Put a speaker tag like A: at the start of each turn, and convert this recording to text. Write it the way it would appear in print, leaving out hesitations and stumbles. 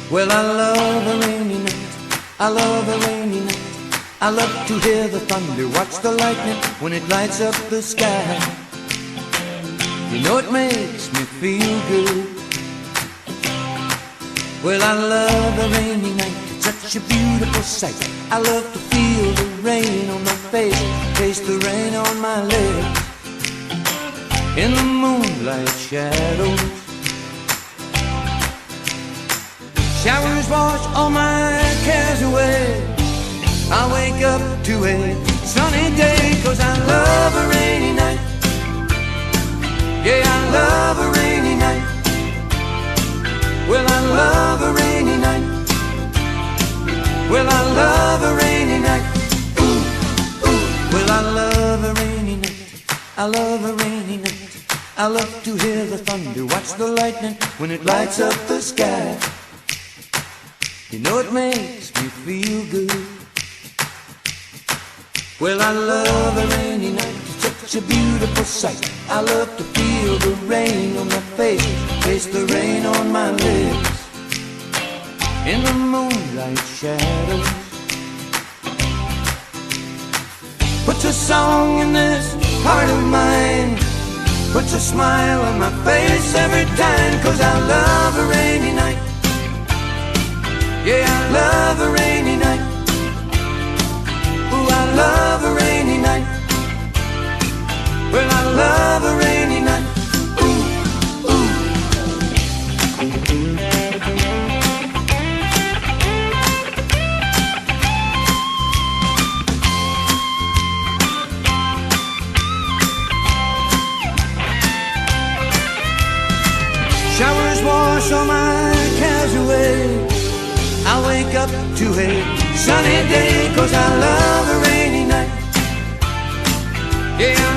A: Well, I love a rainy night, I love a rainy night. I love to hear the thunder, watch the lightning when it lights up the sky. You know it makes me feel good. Well, I love a rainy night, it's such a beautiful sight. I love to feel the rain on my face, taste the rain on my lips. In the moonlight shadows, showers wash all my cares away. I wake up to a sunny day, 'cause I love a rainy night. Yeah, I love a rainy night. Well, I love a rainy night. Well, I love a rainy night. Ooh, ooh. Well, I love a rainy night. I love a rainy night. I love to hear the thunder, watch the lightning when it lights up the sky. You know it makes me feel good. Well, I love a rainy night, it's such a beautiful sight. I love to feel the rain on my face, taste the rain on my lips. In the moonlight shadows, puts a song in this heart of mine, puts a smile on my face every time, 'cause I love a rainy night. Yeah, I love a rainy night. Ooh, I love a rainy night. Well, I love a rainy night. Ooh, ooh. Showers wash all my cares away. I wake up to a sunny day, 'cause I love a rainy night. Yeah,